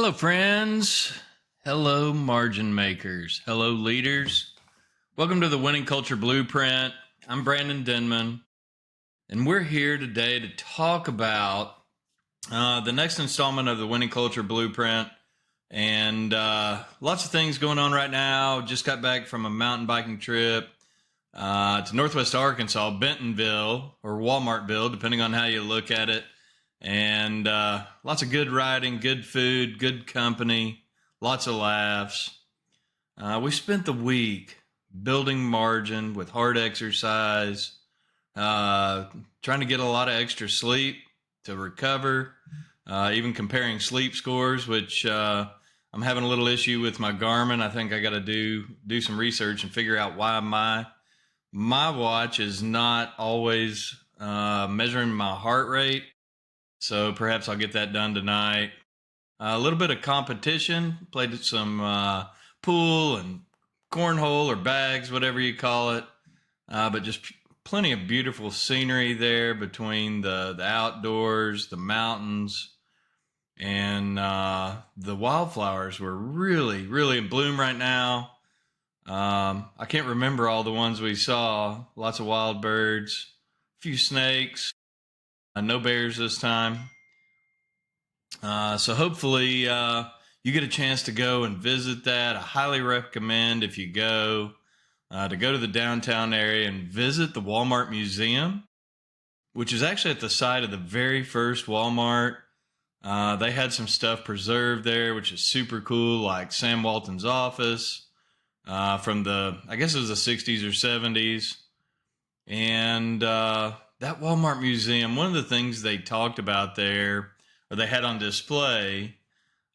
Hello, friends. Hello, margin makers. Hello, leaders. Welcome to the Winning Culture Blueprint. I'm Brandon Denmon, and we're here today to talk about the next installment of the Winning Culture Blueprint. And lots of things going on right now. Just got back from a mountain biking trip to Northwest Arkansas, Bentonville, or Walmartville, depending on how you look at it. And lots of good riding, good food, good company, lots of laughs. We spent the week building margin with hard exercise, trying to get a lot of extra sleep to recover, even comparing sleep scores, which I'm having a little issue with my Garmin. I think I got to do some research and figure out why my watch is not always measuring my heart rate. So perhaps I'll get that done tonight. A little bit of competition. Played some pool and cornhole or bags, whatever you call it. But just plenty of beautiful scenery there between the outdoors, the mountains, and the wildflowers were really, really in bloom right now. I can't remember all the ones we saw. Lots of wild birds, a few snakes. No bears this time. So hopefully you get a chance to go and visit that. I highly recommend if you go to go to the downtown area and visit the Walmart Museum, which is actually at the site of the very first Walmart. They had some stuff preserved there, which is super cool, like Sam Walton's office from I guess it was the 60s or 70s. And that Walmart Museum, one of the things they talked about there, or they had on display,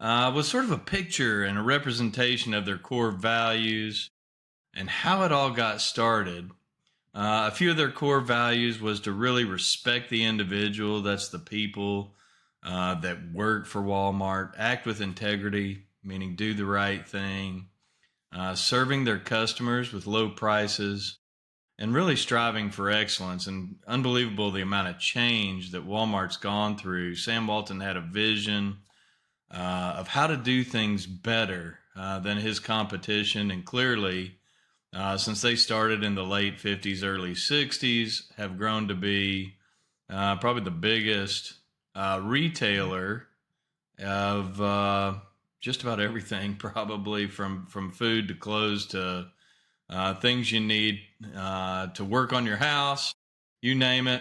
was sort of a picture and a representation of their core values and how it all got started. A few of their core values was to really respect the individual, that's the people that work for Walmart, act with integrity, meaning do the right thing, serving their customers with low prices, and really striving for excellence. And unbelievable the amount of change that Walmart's gone through. Sam Walton had a vision of how to do things better than his competition, and clearly, since they started in the late 50s, early 60s, have grown to be probably the biggest retailer of just about everything, probably from food to clothes to things you need to work on your house, you name it.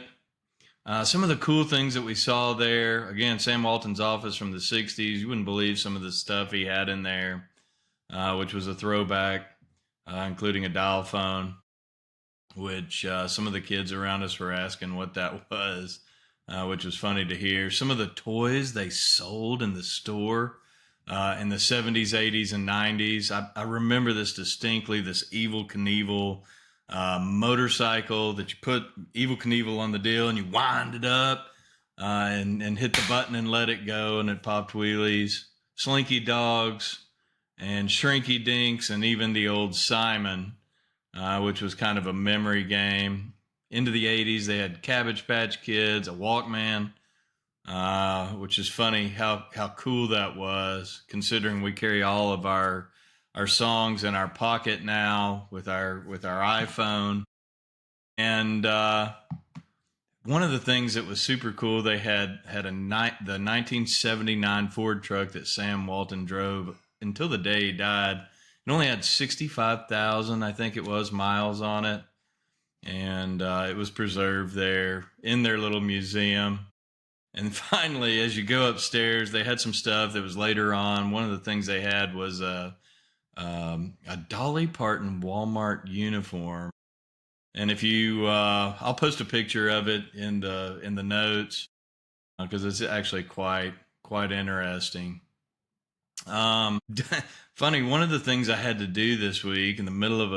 Some of the cool things that we saw there, again, Sam Walton's office from the 60s, you wouldn't believe some of the stuff he had in there, which was a throwback, including a dial phone, which some of the kids around us were asking what that was, which was funny to hear. Some of the toys they sold in the store in the 70s, 80s, and 90s. I remember this distinctly, this Evel Knievel motorcycle that you put Evel Knievel on the deal and you wind it up and hit the button and let it go and it popped wheelies. Slinky Dogs and Shrinky Dinks and even the old Simon, which was kind of a memory game. Into the 80s, they had Cabbage Patch Kids, a Walkman, which is funny how cool that was, considering we carry all of our songs in our pocket now with our iPhone. And one of the things that was super cool, they had the 1979 Ford truck that Sam Walton drove until the day he died. It only had 65,000, I think it was, miles on it. And it was preserved there in their little museum. And finally, as you go upstairs, they had some stuff that was later on. One of the things they had was a Dolly Parton Walmart uniform. And if you, I'll post a picture of it in the notes because it's actually quite interesting. Funny, one of the things I had to do this week in the middle of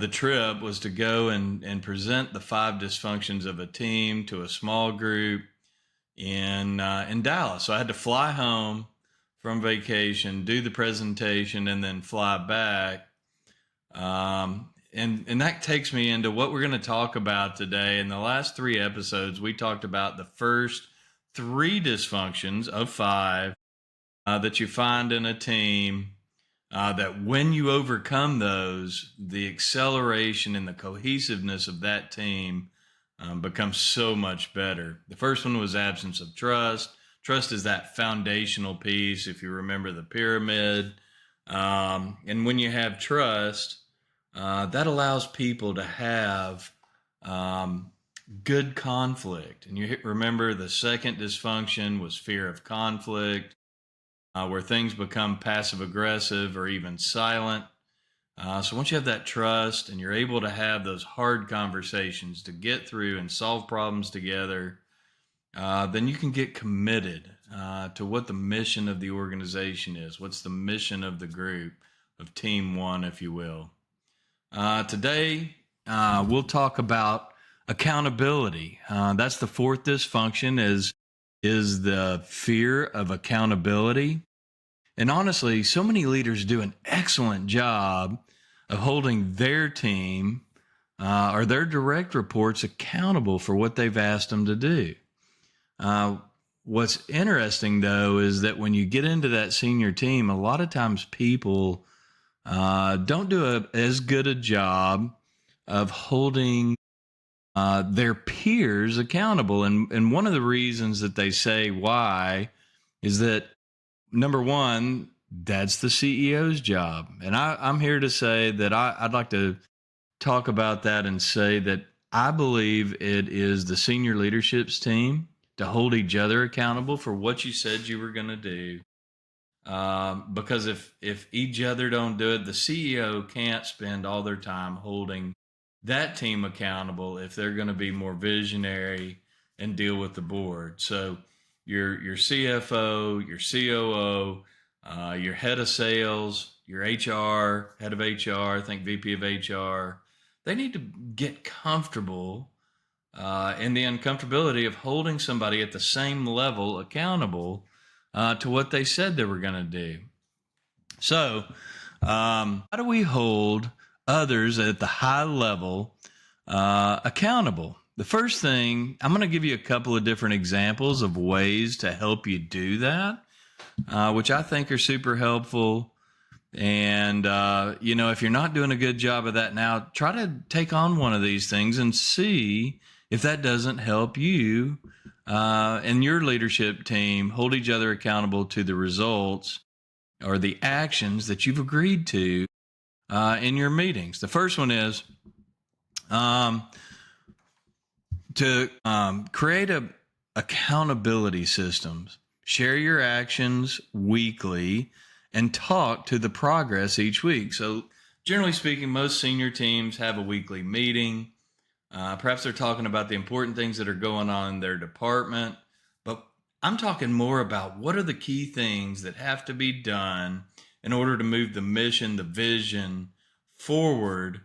the trip was to go and present the 5 dysfunctions of a team to a small group in Dallas. So I had to fly home from vacation, do the presentation, and then fly back. And that takes me into what we're going to talk about today. In the last 3 episodes, we talked about the first three dysfunctions of five that you find in a team that when you overcome those, the acceleration and the cohesiveness of that team becomes so much better. The first one was absence of trust. Trust is that foundational piece, if you remember the pyramid. And when you have trust, that allows people to have good conflict. And you remember the second dysfunction was fear of conflict, where things become passive aggressive or even silent. So once you have that trust and you're able to have those hard conversations to get through and solve problems together, then you can get committed to what the mission of the organization is. What's the mission of the group, of Team One, if you will. Today, we'll talk about accountability. That's the fourth dysfunction is the fear of accountability. And honestly, so many leaders do an excellent job of holding their team or their direct reports accountable for what they've asked them to do. What's interesting, though, is that when you get into that senior team, a lot of times people don't do as good a job of holding their peers accountable. And one of the reasons that they say why is that, number one, that's the CEO's job. And I'm here to say that I'd like to talk about that and say that I believe it is the senior leadership's team to hold each other accountable for what you said you were going to do. Because if each other don't do it, the CEO can't spend all their time holding that team accountable if they're going to be more visionary and deal with the board. So your CFO, your COO, your head of sales, your HR, head of HR, I think VP of HR, they need to get comfortable in the uncomfortability of holding somebody at the same level accountable to what they said they were going to do. So, how do we hold others at the high level accountable? The first thing, I'm going to give you a couple of different examples of ways to help you do that, which I think are super helpful. And, if you're not doing a good job of that now, try to take on one of these things and see if that doesn't help you and your leadership team hold each other accountable to the results or the actions that you've agreed to in your meetings. The first one is to create accountability systems. Share your actions weekly and talk to the progress each week. So generally speaking, most senior teams have a weekly meeting. Perhaps they're talking about the important things that are going on in their department, but I'm talking more about what are the key things that have to be done in order to move the mission, the vision forward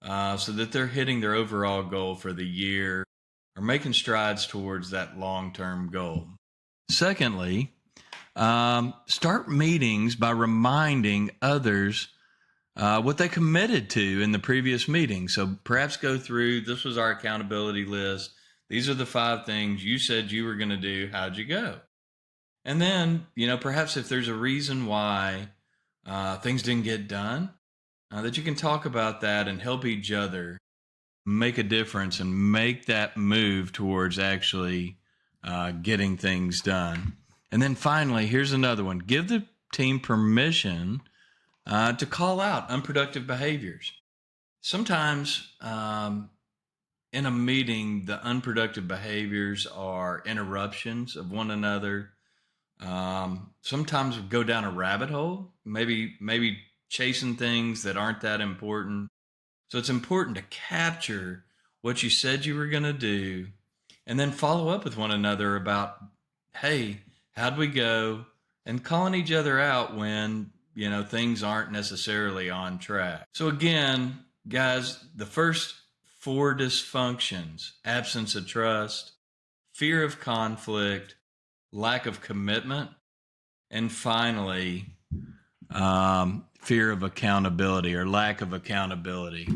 so that they're hitting their overall goal for the year or making strides towards that long-term goal. Secondly, start meetings by reminding others what they committed to in the previous meeting. So perhaps go through, this was our accountability list. These are the 5 things you said you were going to do. How'd you go? And then, perhaps if there's a reason why things didn't get done, that you can talk about that and help each other make a difference and make that move towards actually getting things done. And then finally, here's another one. Give the team permission to call out unproductive behaviors. Sometimes in a meeting, the unproductive behaviors are interruptions of one another. Sometimes we go down a rabbit hole, maybe chasing things that aren't that important. So it's important to capture what you said you were going to do and then follow up with one another about, hey, how'd we go? And calling each other out when things aren't necessarily on track. So again, guys, the first 4 dysfunctions: absence of trust, fear of conflict, lack of commitment, and finally, fear of accountability or lack of accountability.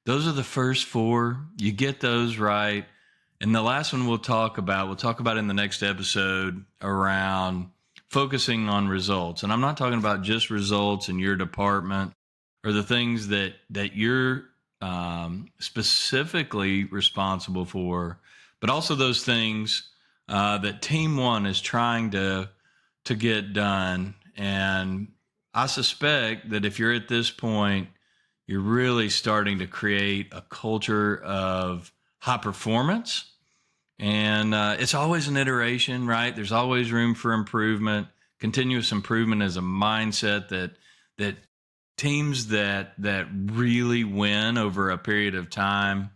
Those are the first 4. You get those right, And the last one we'll talk about in the next episode around focusing on results. And I'm not talking about just results in your department or the things that you're specifically responsible for, but also those things that Team One is trying to get done. And I suspect that if you're at this point, you're really starting to create a culture of high performance. And it's always an iteration, right? There's always room for improvement. Continuous improvement is a mindset that teams that really win over a period of time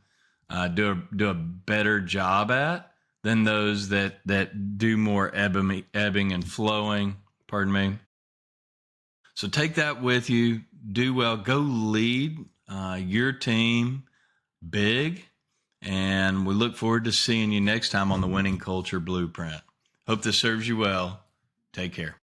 do a better job at than those that do more ebbing and flowing. Pardon me. So take that with you. Do well. Go lead your team big. And we look forward to seeing you next time on the Winning Culture Blueprint. Hope this serves you well. Take care.